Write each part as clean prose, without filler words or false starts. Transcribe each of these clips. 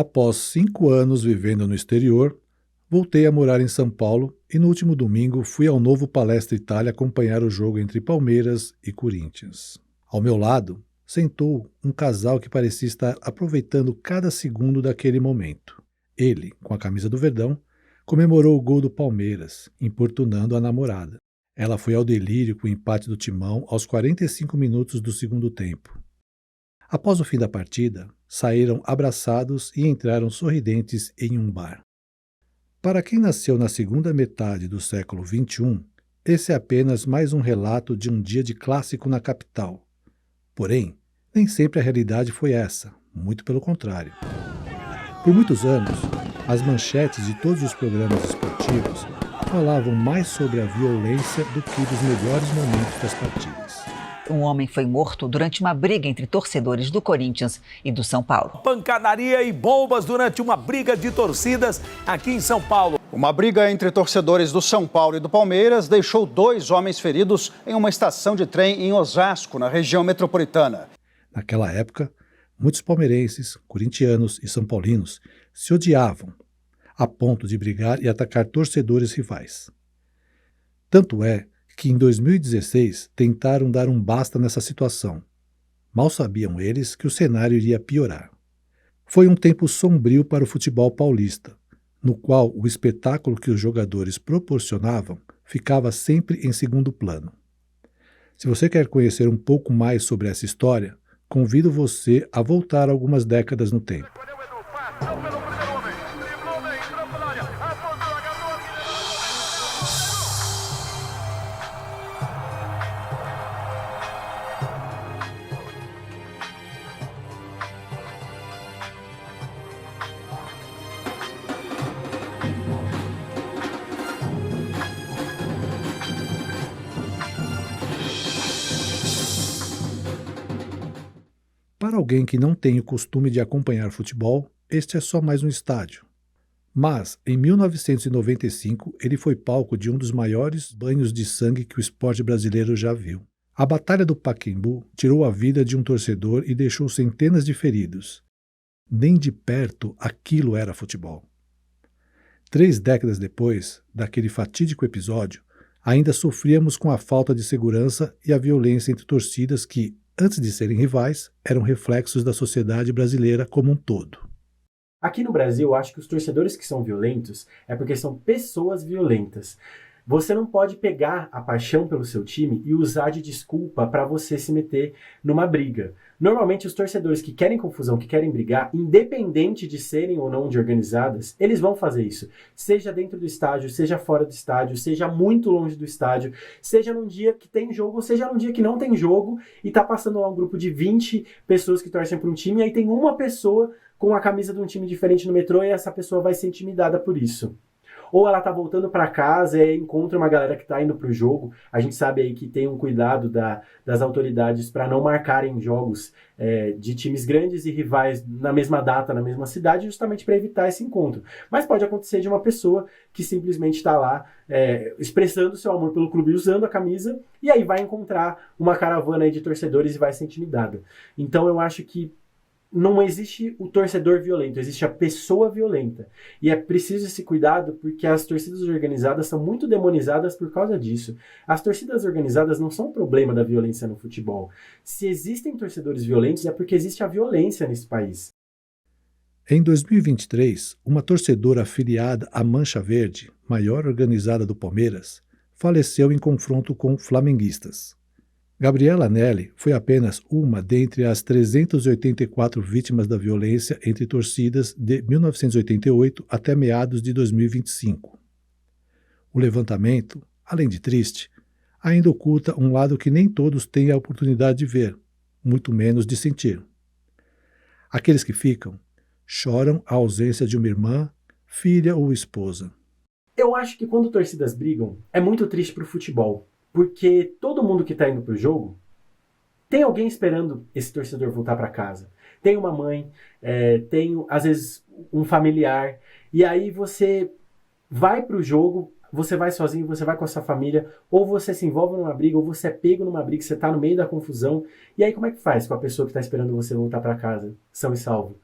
Após 5 anos vivendo no exterior, voltei a morar em São Paulo e no último domingo fui ao novo Palestra Itália acompanhar o jogo entre Palmeiras e Corinthians. Ao meu lado, sentou um casal que parecia estar aproveitando cada segundo daquele momento. Ele, com a camisa do Verdão, comemorou o gol do Palmeiras, importunando a namorada. Ela foi ao delírio com o empate do Timão aos 45 minutos do segundo tempo. Após o fim da partida, saíram abraçados e entraram sorridentes em um bar. Para quem nasceu na segunda metade do século XXI, esse é apenas mais um relato de um dia de clássico na capital. Porém, nem sempre a realidade foi essa, muito pelo contrário. Por muitos anos, as manchetes de todos os programas esportivos falavam mais sobre a violência do que dos melhores momentos das partidas. Um homem foi morto durante uma briga entre torcedores do Corinthians e do São Paulo. Pancadaria e bombas durante uma briga de torcidas aqui em São Paulo. Uma briga entre torcedores do São Paulo e do Palmeiras deixou 2 homens feridos em uma estação de trem em Osasco, na região metropolitana. Naquela época, muitos palmeirenses, corintianos e são paulinos se odiavam, a ponto de brigar e atacar torcedores rivais. Tanto é que em 2016 tentaram dar um basta nessa situação. Mal sabiam eles que o cenário iria piorar. Foi um tempo sombrio para o futebol paulista, no qual o espetáculo que os jogadores proporcionavam ficava sempre em segundo plano. Se você quer conhecer um pouco mais sobre essa história, convido você a voltar algumas décadas no tempo. Para alguém que não tem o costume de acompanhar futebol, este é só mais um estádio. Mas, em 1995, ele foi palco de um dos maiores banhos de sangue que o esporte brasileiro já viu. A Batalha do Pacaembu tirou a vida de um torcedor e deixou centenas de feridos. Nem de perto aquilo era futebol. 3 décadas depois daquele fatídico episódio, ainda sofríamos com a falta de segurança e a violência entre torcidas que, antes de serem rivais, eram reflexos da sociedade brasileira como um todo. Aqui no Brasil, eu acho que os torcedores que são violentos é porque são pessoas violentas. Você não pode pegar a paixão pelo seu time e usar de desculpa para você se meter numa briga. Normalmente, os torcedores que querem confusão, que querem brigar, independente de serem ou não de organizadas, eles vão fazer isso. Seja dentro do estádio, seja fora do estádio, seja muito longe do estádio, seja num dia que tem jogo, ou seja num dia que não tem jogo e tá passando lá um grupo de 20 pessoas que torcem para um time e aí tem uma pessoa com a camisa de um time diferente no metrô e essa pessoa vai ser intimidada por isso. Ou ela tá voltando para casa e encontra uma galera que tá indo pro jogo. A gente sabe aí que tem um cuidado das autoridades para não marcarem jogos de times grandes e rivais na mesma data, na mesma cidade, justamente para evitar esse encontro. Mas pode acontecer de uma pessoa que simplesmente está lá expressando seu amor pelo clube, usando a camisa, e aí vai encontrar uma caravana aí de torcedores e vai ser intimidada. Então eu acho que não existe o torcedor violento, existe a pessoa violenta. E é preciso esse cuidado porque as torcidas organizadas são muito demonizadas por causa disso. As torcidas organizadas não são o problema da violência no futebol. Se existem torcedores violentos é porque existe a violência nesse país. Em 2023, uma torcedora afiliada à Mancha Verde, maior organizada do Palmeiras, faleceu em confronto com flamenguistas. Gabriela Nelly foi apenas uma dentre as 384 vítimas da violência entre torcidas de 1988 até meados de 2025. O levantamento, além de triste, ainda oculta um lado que nem todos têm a oportunidade de ver, muito menos de sentir. Aqueles que ficam choram a ausência de uma irmã, filha ou esposa. Eu acho que quando torcidas brigam, é muito triste para o futebol. Porque todo mundo que está indo pro jogo tem alguém esperando esse torcedor voltar para casa. Tem uma mãe, tem às vezes um familiar. E aí você vai pro jogo, você vai sozinho, você vai com a sua família, ou você se envolve numa briga, ou você é pego numa briga, você está no meio da confusão. E aí como é que faz com a pessoa que está esperando você voltar para casa, são e salvo?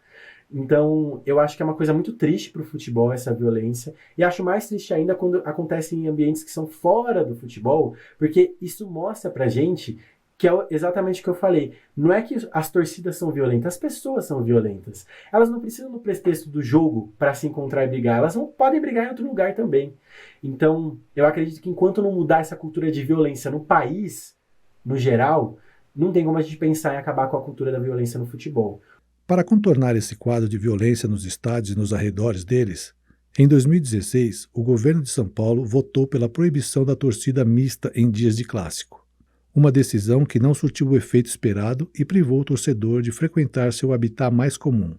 Então, eu acho que é uma coisa muito triste para o futebol essa violência, e acho mais triste ainda quando acontece em ambientes que são fora do futebol, porque isso mostra pra gente que é exatamente o que eu falei. Não é que as torcidas são violentas, as pessoas são violentas. Elas não precisam do pretexto do jogo para se encontrar e brigar, elas não podem brigar em outro lugar também. Então, eu acredito que enquanto não mudar essa cultura de violência no país, no geral, não tem como a gente pensar em acabar com a cultura da violência no futebol. Para contornar esse quadro de violência nos estádios e nos arredores deles, em 2016, o governo de São Paulo votou pela proibição da torcida mista em dias de clássico. Uma decisão que não surtiu o efeito esperado e privou o torcedor de frequentar seu habitat mais comum.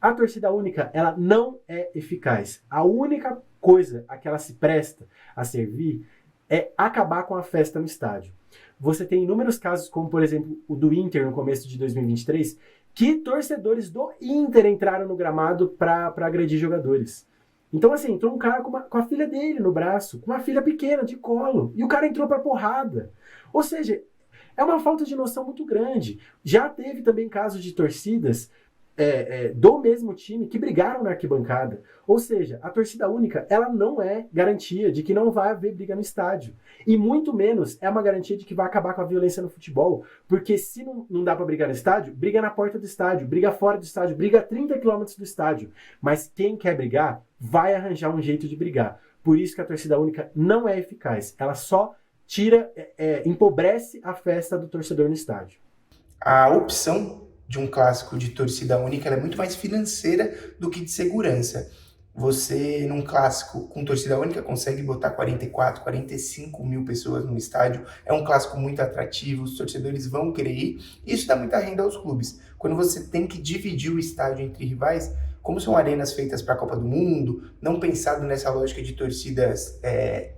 A torcida única, ela não é eficaz. A única coisa a que ela se presta a servir é acabar com a festa no estádio. Você tem inúmeros casos, como por exemplo o do Inter no começo de 2023, que torcedores do Inter entraram no gramado para agredir jogadores. Então, assim, entrou um cara com a filha dele no braço, com uma filha pequena de colo, e o cara entrou pra porrada. Ou seja, é uma falta de noção muito grande. Já teve também casos de torcidas do mesmo time que brigaram na arquibancada. Ou seja, a torcida única, ela não é garantia de que não vai haver briga no estádio. E muito menos é uma garantia de que vai acabar com a violência no futebol. Porque se não dá para brigar no estádio, briga na porta do estádio, briga fora do estádio, briga a 30 km do estádio. Mas quem quer brigar, vai arranjar um jeito de brigar. Por isso que a torcida única não é eficaz. Ela só empobrece a festa do torcedor no estádio. A opção de um clássico de torcida única ela é muito mais financeira do que de segurança. Você, num clássico com torcida única, consegue botar 44, 45 mil pessoas no estádio. É um clássico muito atrativo, os torcedores vão querer ir. Isso dá muita renda aos clubes. Quando você tem que dividir o estádio entre rivais, como são arenas feitas para a Copa do Mundo, não pensado nessa lógica de torcidas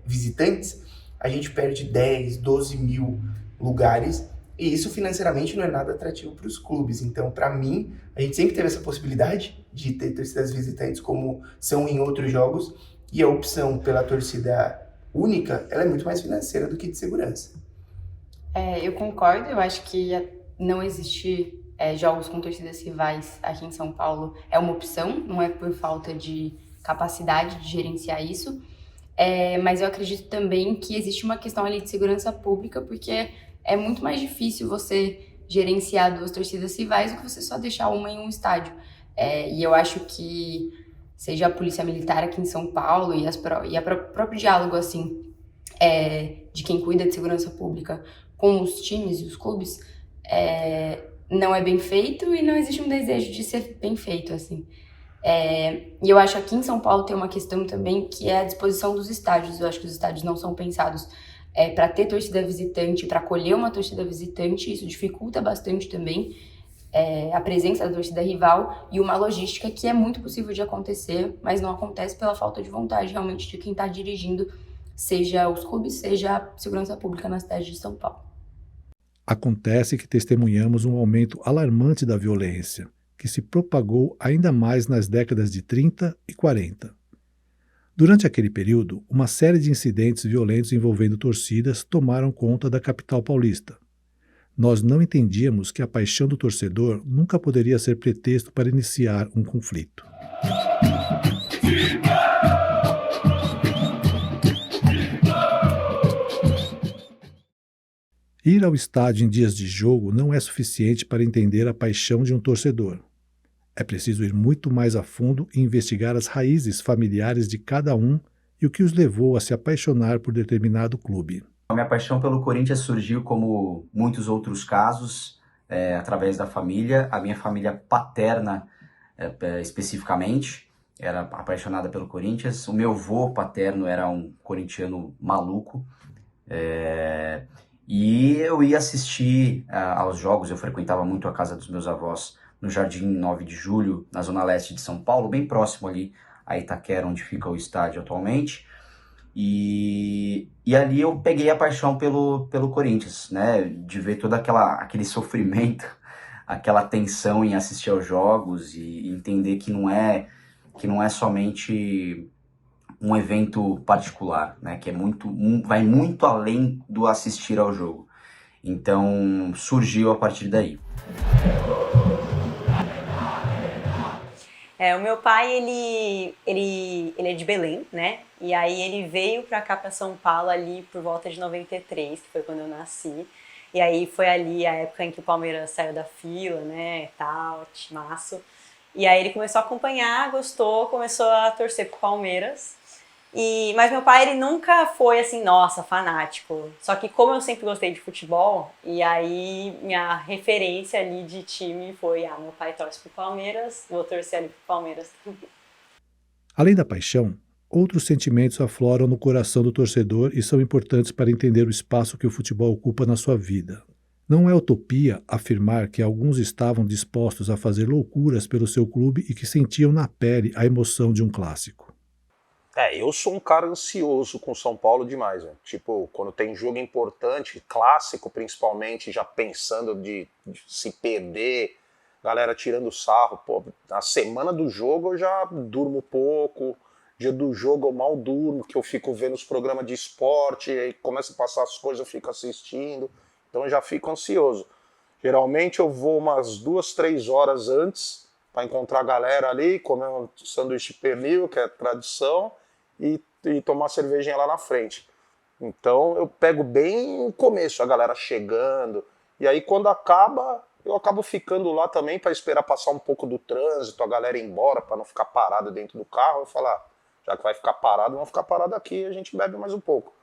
visitantes, a gente perde 10, 12 mil lugares. E isso financeiramente não é nada atrativo para os clubes. Então, para mim, a gente sempre teve essa possibilidade de ter torcidas visitantes como são em outros jogos. E a opção pela torcida única, ela é muito mais financeira do que de segurança. Eu concordo. Eu acho que não existir jogos com torcidas rivais aqui em São Paulo é uma opção. Não é por falta de capacidade de gerenciar isso. Mas eu acredito também que existe uma questão ali de segurança pública, porque é muito mais difícil você gerenciar duas torcidas rivais do que você só deixar uma em um estádio. E eu acho que seja a Polícia Militar aqui em São Paulo e o próprio diálogo assim, de quem cuida de segurança pública com os times e os clubes não é bem feito e não existe um desejo de ser bem feito. Assim. E eu acho que aqui em São Paulo tem uma questão também que é a disposição dos estádios. Eu acho que os estádios não são pensados para ter torcida visitante, para acolher uma torcida visitante. Isso dificulta bastante também a presença da torcida rival e uma logística que é muito possível de acontecer, mas não acontece pela falta de vontade realmente de quem está dirigindo, seja os clubes, seja a segurança pública na cidade de São Paulo. Acontece que testemunhamos um aumento alarmante da violência, que se propagou ainda mais nas décadas de 30 e 40. Durante aquele período, uma série de incidentes violentos envolvendo torcidas tomaram conta da capital paulista. Nós não entendíamos que a paixão do torcedor nunca poderia ser pretexto para iniciar um conflito. Ir ao estádio em dias de jogo não é suficiente para entender a paixão de um torcedor. É preciso ir muito mais a fundo e investigar as raízes familiares de cada um e o que os levou a se apaixonar por determinado clube. A minha paixão pelo Corinthians surgiu, como muitos outros casos, através da família. A minha família paterna, especificamente, era apaixonada pelo Corinthians. O meu avô paterno era um corintiano maluco. E eu ia assistir aos jogos, eu frequentava muito a casa dos meus avós no Jardim 9 de Julho, na zona leste de São Paulo, bem próximo ali a Itaquera, onde fica o estádio atualmente. E ali eu peguei a paixão pelo Corinthians, né? De ver todo aquele sofrimento, aquela tensão em assistir aos jogos e entender que não é somente um evento particular, né? Que vai muito além do assistir ao jogo. Então surgiu a partir daí. O meu pai, ele é de Belém, né? E aí ele veio pra cá, pra São Paulo, ali por volta de 93, que foi quando eu nasci. E aí foi ali a época em que o Palmeiras saiu da fila, né, tal, timaço. E aí ele começou a acompanhar, gostou, começou a torcer pro Palmeiras. Mas meu pai, ele nunca foi assim, nossa, fanático. Só que como eu sempre gostei de futebol, e aí minha referência ali de time foi, meu pai torce pro Palmeiras, vou torcer ali pro Palmeiras também. Além da paixão, outros sentimentos afloram no coração do torcedor e são importantes para entender o espaço que o futebol ocupa na sua vida. Não é utopia afirmar que alguns estavam dispostos a fazer loucuras pelo seu clube e que sentiam na pele a emoção de um clássico. Eu sou um cara ansioso com São Paulo demais, né? Tipo, quando tem jogo importante, clássico principalmente, já pensando de se perder, galera tirando sarro, pô, na semana do jogo eu já durmo pouco, dia do jogo eu mal durmo, que eu fico vendo os programas de esporte, aí começa a passar as coisas, eu fico assistindo, então eu já fico ansioso. Geralmente eu vou umas 2, 3 horas antes para encontrar a galera ali, comer um sanduíche pernil, que é tradição, e tomar cervejinha lá na frente. Então eu pego bem no começo, a galera chegando, e aí quando acaba, eu acabo ficando lá também para esperar passar um pouco do trânsito, a galera ir embora, para não ficar parado dentro do carro. Eu falo, já que vai ficar parado, vamos ficar parado aqui e a gente bebe mais um pouco.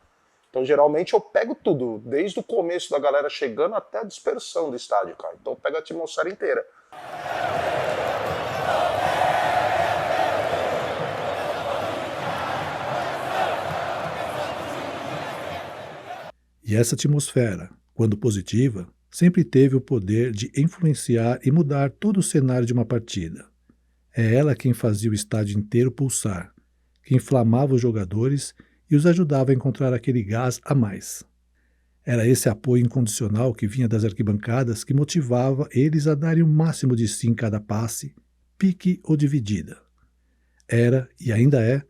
Então geralmente eu pego tudo, desde o começo da galera chegando até a dispersão do estádio, cara. Então eu pego a atmosfera inteira. E essa atmosfera, quando positiva, sempre teve o poder de influenciar e mudar todo o cenário de uma partida. É ela quem fazia o estádio inteiro pulsar, que inflamava os jogadores e os ajudava a encontrar aquele gás a mais. Era esse apoio incondicional que vinha das arquibancadas que motivava eles a darem o máximo de si em cada passe, pique ou dividida. Era, e ainda é,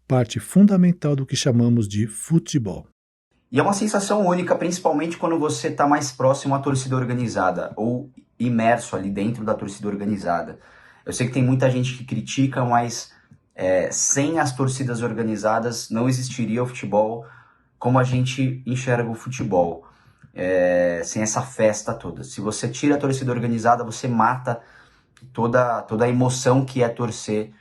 parte fundamental do que chamamos de futebol. E é uma sensação única, principalmente quando você está mais próximo à torcida organizada ou imerso ali dentro da torcida organizada. Eu sei que tem muita gente que critica, mas sem as torcidas organizadas não existiria o futebol como a gente enxerga o futebol, sem essa festa toda. Se você tira a torcida organizada, você mata toda a emoção que é torcer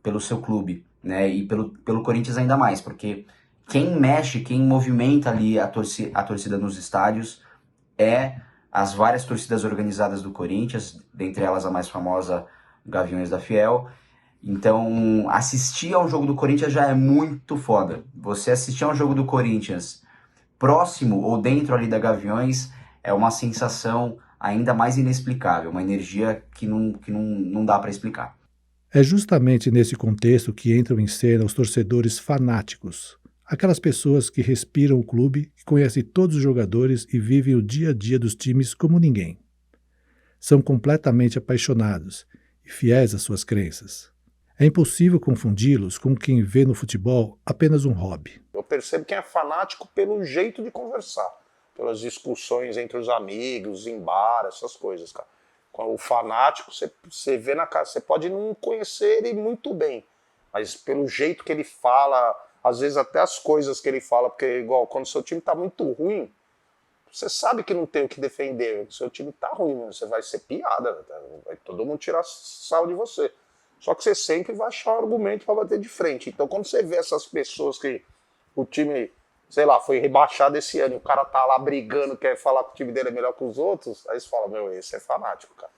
pelo seu clube, né? E pelo Corinthians ainda mais, porque quem mexe, quem movimenta ali a torcida nos estádios as várias torcidas organizadas do Corinthians, dentre elas a mais famosa, Gaviões da Fiel. Então, assistir ao jogo do Corinthians já é muito foda. Você assistir ao jogo do Corinthians próximo ou dentro ali da Gaviões é uma sensação ainda mais inexplicável, uma energia que não dá para explicar. É justamente nesse contexto que entram em cena os torcedores fanáticos, aquelas pessoas que respiram o clube, que conhecem todos os jogadores e vivem o dia a dia dos times como ninguém. São completamente apaixonados e fiéis às suas crenças. É impossível confundi-los com quem vê no futebol apenas um hobby. Eu percebo quem é fanático pelo jeito de conversar, pelas discussões entre os amigos, em bar, essas coisas, cara. O fanático, você vê na cara, você pode não conhecer ele muito bem, mas pelo jeito que ele fala, às vezes até as coisas que ele fala, porque igual quando seu time tá muito ruim, você sabe que não tem o que defender, seu time tá ruim, você vai ser piada, vai todo mundo tirar sarro de você. Só que você sempre vai achar um argumento para bater de frente. Então quando você vê essas pessoas que o time, sei lá, foi rebaixado esse ano e o cara tá lá brigando, quer falar que o time dele é melhor que os outros, aí você fala, esse é fanático, cara.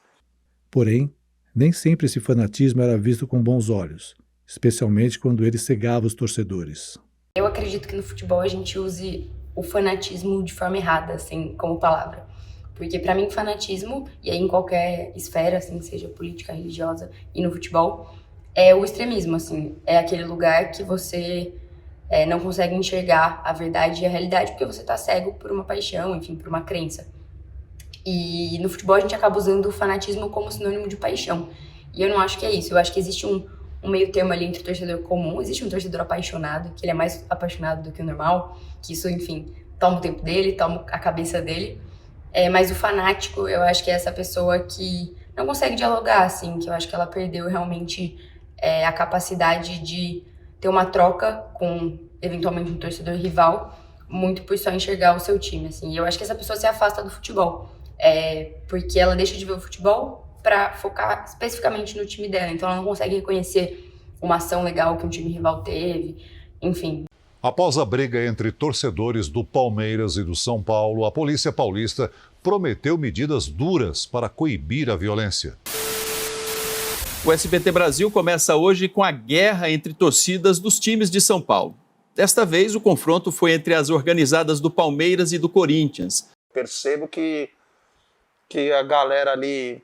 Porém, nem sempre esse fanatismo era visto com bons olhos, especialmente quando ele cegava os torcedores. Eu acredito que no futebol a gente use o fanatismo de forma errada, assim, como palavra. Porque pra mim fanatismo, e aí em qualquer esfera, assim, seja política, religiosa e no futebol, é o extremismo, assim. É aquele lugar que você não consegue enxergar a verdade e a realidade porque você tá cego por uma paixão, enfim, por uma crença. E no futebol a gente acaba usando o fanatismo como sinônimo de paixão. E eu não acho que é isso. Eu acho que existe um meio termo ali entre o torcedor comum. Existe um torcedor apaixonado, que ele é mais apaixonado do que o normal, que isso, enfim, toma o tempo dele, toma a cabeça dele. Mas o fanático, eu acho que é essa pessoa que não consegue dialogar, assim, que eu acho que ela perdeu realmente a capacidade de ter uma troca com, eventualmente, um torcedor rival, muito por só enxergar o seu time, assim. E eu acho que essa pessoa se afasta do futebol, porque ela deixa de ver o futebol para focar especificamente no time dela. Então ela não consegue reconhecer uma ação legal que um time rival teve, enfim. Após a briga entre torcedores do Palmeiras e do São Paulo, a Polícia Paulista prometeu medidas duras para coibir a violência. O SBT Brasil começa hoje com a guerra entre torcidas dos times de São Paulo. Desta vez, o confronto foi entre as organizadas do Palmeiras e do Corinthians. Percebo que a galera ali,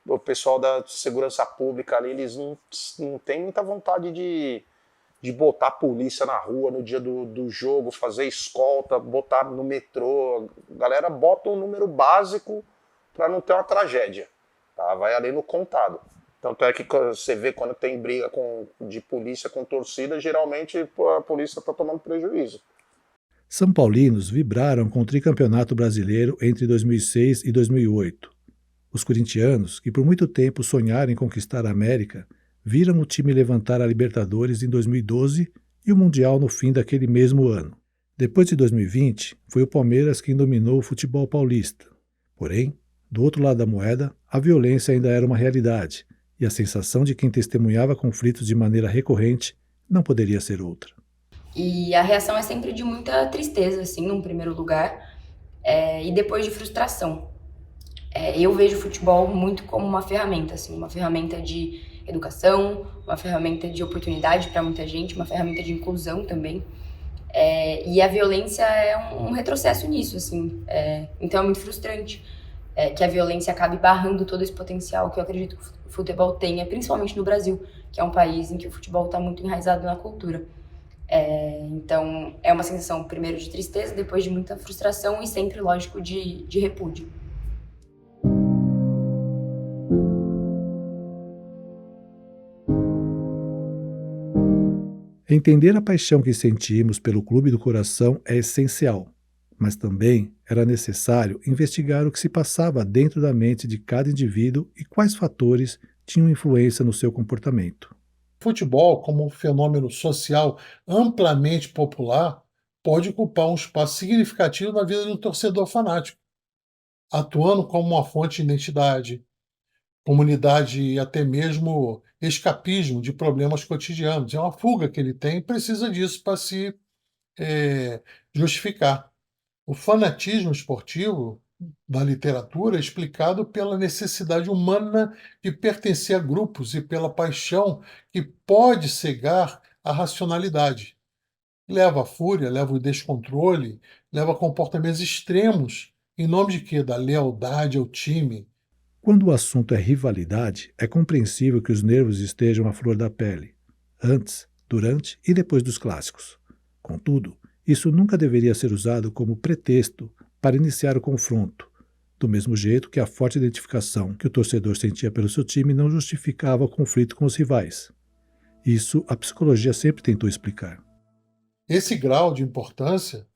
o pessoal da segurança pública ali, eles não têm muita vontade de botar a polícia na rua no dia do jogo, fazer escolta, botar no metrô. A galera bota um número básico para não ter uma tragédia. Tá? Vai ali no contado. Tanto é que você vê quando tem briga de polícia com torcida, geralmente a polícia está tomando prejuízo. São Paulinos vibraram com o tricampeonato brasileiro entre 2006 e 2008. Os corintianos, que por muito tempo sonharam em conquistar a América, viram o time levantar a Libertadores em 2012 e o Mundial no fim daquele mesmo ano. Depois de 2020, foi o Palmeiras quem dominou o futebol paulista. Porém, do outro lado da moeda, a violência ainda era uma realidade, e a sensação de quem testemunhava conflitos de maneira recorrente não poderia ser outra. E a reação é sempre de muita tristeza, assim, num primeiro lugar, e depois de frustração. Eu vejo o futebol muito como uma ferramenta, assim, uma ferramenta de educação, uma ferramenta de oportunidade para muita gente, uma ferramenta de inclusão também. E a violência é um retrocesso nisso, assim. Então é muito frustrante que a violência acabe barrando todo esse potencial que eu acredito que o futebol tenha, principalmente no Brasil, que é um país em que o futebol está muito enraizado na cultura. Então é uma sensação primeiro de tristeza, depois de muita frustração e sempre, lógico, de repúdio. Entender a paixão que sentimos pelo clube do coração é essencial, mas também era necessário investigar o que se passava dentro da mente de cada indivíduo e quais fatores tinham influência no seu comportamento. Futebol, como um fenômeno social amplamente popular, pode ocupar um espaço significativo na vida do torcedor fanático, atuando como uma fonte de identidade, comunidade e até mesmo escapismo de problemas cotidianos. É uma fuga que ele tem e precisa disso para se justificar. O fanatismo esportivo da literatura é explicado pela necessidade humana de pertencer a grupos e pela paixão que pode cegar a racionalidade. Leva à fúria, leva ao descontrole, leva a comportamentos extremos, em nome de quê? Da lealdade ao time. Quando o assunto é rivalidade, é compreensível que os nervos estejam à flor da pele, antes, durante e depois dos clássicos. Contudo, isso nunca deveria ser usado como pretexto para iniciar o confronto, do mesmo jeito que a forte identificação que o torcedor sentia pelo seu time não justificava o conflito com os rivais. Isso a psicologia sempre tentou explicar. Esse grau de importância,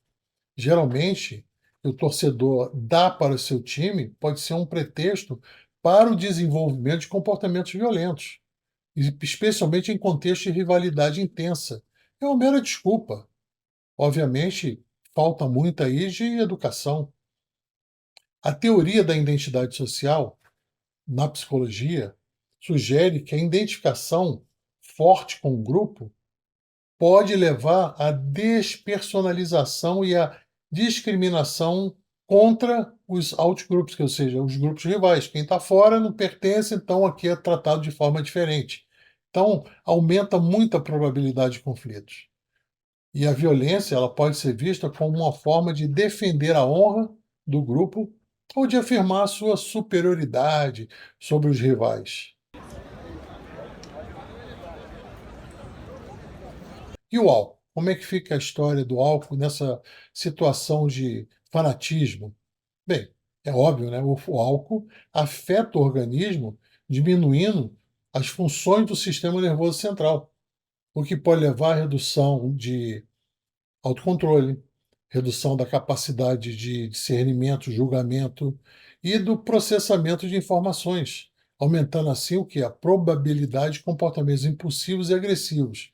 geralmente, que o torcedor dá para o seu time, pode ser um pretexto para o desenvolvimento de comportamentos violentos, especialmente em contexto de rivalidade intensa. É uma mera desculpa. Obviamente, falta muito aí de educação. A teoria da identidade social, na psicologia, sugere que a identificação forte com o grupo pode levar à despersonalização e à discriminação contra os outgroups, ou seja, os grupos rivais. Quem está fora não pertence, então aqui é tratado de forma diferente. Então, aumenta muito a probabilidade de conflitos. E a violência ela pode ser vista como uma forma de defender a honra do grupo ou de afirmar a sua superioridade sobre os rivais. E o álcool? Como é que fica a história do álcool nessa situação de fanatismo? Bem, é óbvio, né? O álcool afeta o organismo, diminuindo as funções do sistema nervoso central, o que pode levar à redução de autocontrole, redução da capacidade de discernimento, julgamento e do processamento de informações, aumentando assim o que? A probabilidade de comportamentos impulsivos e agressivos.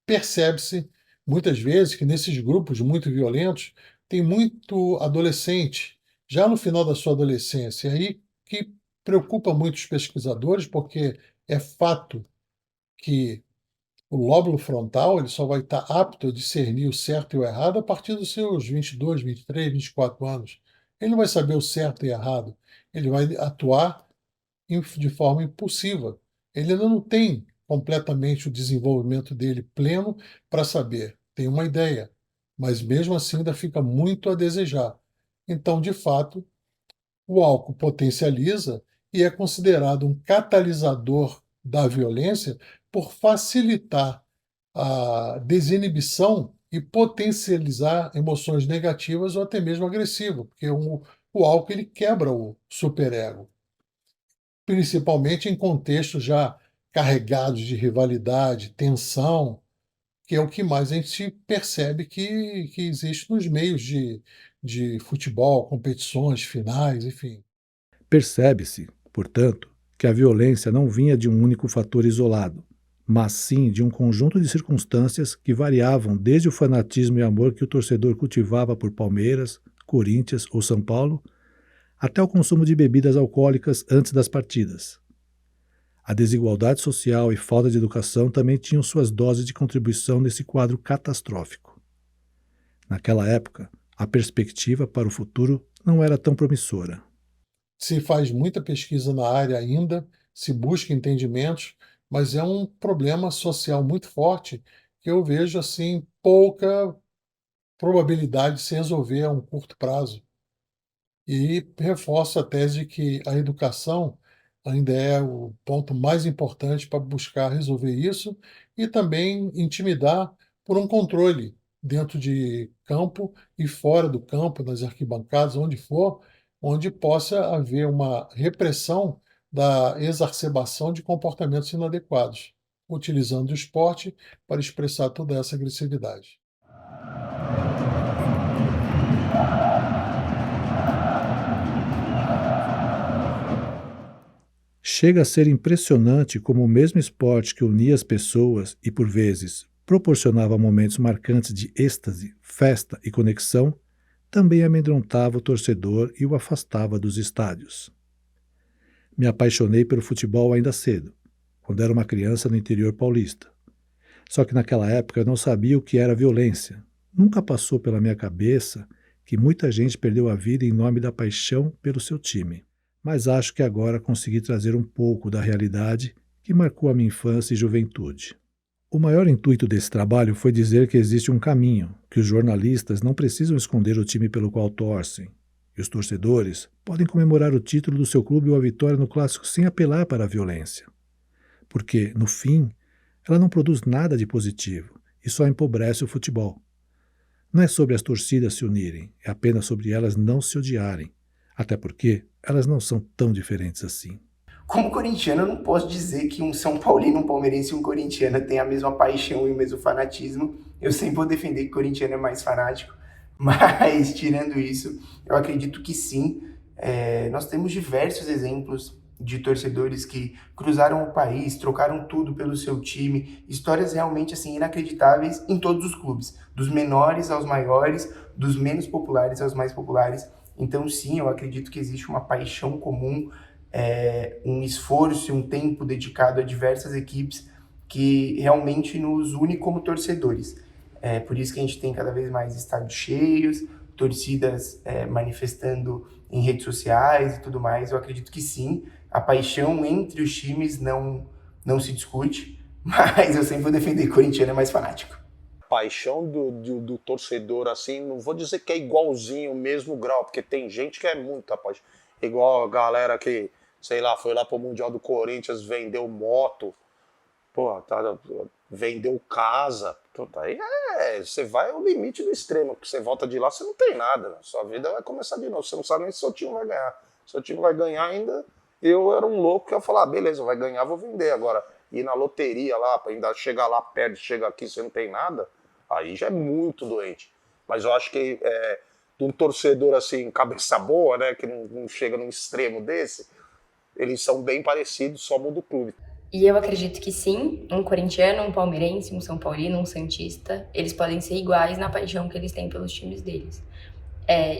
Percebe-se muitas vezes que nesses grupos muito violentos tem muito adolescente, já no final da sua adolescência, e aí que preocupa muito os pesquisadores, porque é fato que o lóbulo frontal ele só vai estar apto a discernir o certo e o errado a partir dos seus 22, 23, 24 anos. Ele não vai saber o certo e errado, ele vai atuar de forma impulsiva. Ele ainda não tem completamente o desenvolvimento dele pleno para saber. Tem uma ideia, mas mesmo assim ainda fica muito a desejar. Então, de fato, o álcool potencializa e é considerado um catalisador da violência por facilitar a desinibição e potencializar emoções negativas ou até mesmo agressivas, porque o álcool ele quebra o superego, principalmente em contextos já carregados de rivalidade, tensão, que é o que mais a gente percebe que existe nos meios de futebol, competições, finais, enfim. Percebe-se, portanto, que a violência não vinha de um único fator isolado, mas sim de um conjunto de circunstâncias que variavam desde o fanatismo e amor que o torcedor cultivava por Palmeiras, Corinthians ou São Paulo, até o consumo de bebidas alcoólicas antes das partidas. A desigualdade social e falta de educação também tinham suas doses de contribuição nesse quadro catastrófico. Naquela época, a perspectiva para o futuro não era tão promissora. Se faz muita pesquisa na área ainda, se busca entendimentos, mas é um problema social muito forte que eu vejo assim pouca probabilidade de se resolver a um curto prazo. E reforço a tese de que a educação ainda é o ponto mais importante para buscar resolver isso e também intimidar por um controle dentro de campo e fora do campo, nas arquibancadas, onde for, onde possa haver uma repressão da exacerbação de comportamentos inadequados, utilizando o esporte para expressar toda essa agressividade. Chega a ser impressionante como o mesmo esporte que unia as pessoas e, por vezes, proporcionava momentos marcantes de êxtase, festa e conexão, também amedrontava o torcedor e o afastava dos estádios. Me apaixonei pelo futebol ainda cedo, quando era uma criança no interior paulista. Só que naquela época eu não sabia o que era violência. Nunca passou pela minha cabeça que muita gente perdeu a vida em nome da paixão pelo seu time. Mas acho que agora consegui trazer um pouco da realidade que marcou a minha infância e juventude. O maior intuito desse trabalho foi dizer que existe um caminho, que os jornalistas não precisam esconder o time pelo qual torcem, e os torcedores podem comemorar o título do seu clube ou a vitória no clássico sem apelar para a violência. Porque, no fim, ela não produz nada de positivo e só empobrece o futebol. Não é sobre as torcidas se unirem, é apenas sobre elas não se odiarem, até porque elas não são tão diferentes assim. Como corintiano, eu não posso dizer que um São Paulino, um palmeirense e um corintiano têm a mesma paixão e o mesmo fanatismo. Eu sempre vou defender que o corintiano é mais fanático, mas, tirando isso, eu acredito que sim. Nós temos diversos exemplos de torcedores que cruzaram o país, trocaram tudo pelo seu time, histórias realmente assim inacreditáveis em todos os clubes, dos menores aos maiores, dos menos populares aos mais populares. Então, sim, eu acredito que existe uma paixão comum, um esforço e um tempo dedicado a diversas equipes que realmente nos une como torcedores. Por isso que a gente tem cada vez mais estádios cheios, torcidas manifestando em redes sociais e tudo mais. Eu acredito que sim, a paixão entre os times não se discute, mas eu sempre vou defender que o corintiano é mais fanático. Paixão do torcedor, assim, não vou dizer que é igualzinho o mesmo grau, porque tem gente que é muito paixão. Igual a galera que, sei lá, foi lá pro Mundial do Corinthians, vendeu moto, vendeu casa. Aí você vai ao limite do extremo, porque você volta de lá, você não tem nada, né? Sua vida vai começar de novo, você não sabe nem se seu time vai ganhar. Se seu time vai ganhar ainda, eu era um louco que ia falar, beleza, vai ganhar, vou vender. Agora, ir na loteria lá, pra ainda chegar lá perto, chega aqui, você não tem nada, aí já é muito doente. Mas eu acho que de um torcedor assim, cabeça boa, né, que não chega num extremo desse, eles são bem parecidos, só muda o clube. E eu acredito que sim, um corintiano, um palmeirense, um São Paulino, um santista, eles podem ser iguais na paixão que eles têm pelos times deles.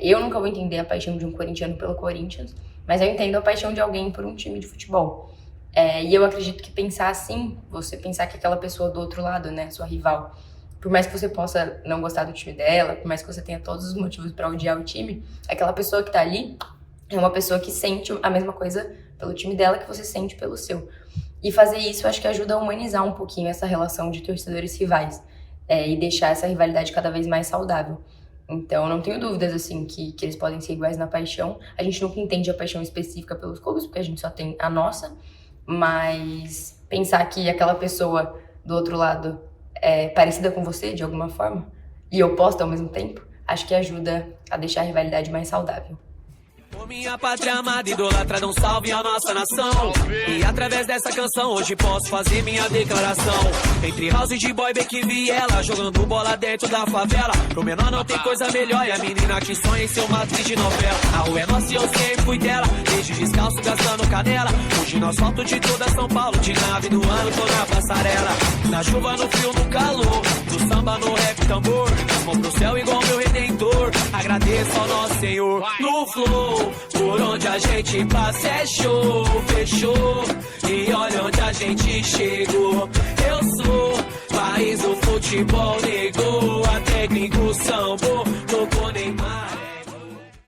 Eu nunca vou entender a paixão de um corintiano pelo Corinthians, mas eu entendo a paixão de alguém por um time de futebol. E eu acredito que pensar assim, você pensar que aquela pessoa do outro lado, né, sua rival, por mais que você possa não gostar do time dela, por mais que você tenha todos os motivos para odiar o time, aquela pessoa que tá ali é uma pessoa que sente a mesma coisa pelo time dela que você sente pelo seu. E fazer isso, eu acho que ajuda a humanizar um pouquinho essa relação de torcedores rivais e deixar essa rivalidade cada vez mais saudável. Então, eu não tenho dúvidas, assim, que eles podem ser iguais na paixão. A gente nunca entende a paixão específica pelos clubes, porque a gente só tem a nossa. Mas pensar que aquela pessoa do outro lado é parecida com você, de alguma forma, e oposta ao mesmo tempo, acho que ajuda a deixar a rivalidade mais saudável. Por minha pátria amada, idolatrada, um salve à nossa nação. E através dessa canção hoje posso fazer minha declaração. Entre house de boy, bem que vi ela jogando bola dentro da favela. Pro menor não tem coisa melhor, e a menina que sonha em ser uma atriz de novela. A rua é nossa e eu sempre fui dela, desde descalço gastando canela. Hoje no asfalto de toda São Paulo, de nave no ano, tô na passarela. Na chuva, no frio, no calor, do samba, no rap, tambor. Mão pro céu igual meu redentor, agradeço ao nosso Senhor. No flow, por onde a gente passa é show, fechou. E olha onde a gente chegou. Eu sou país do futebol, negou a técnico sambo.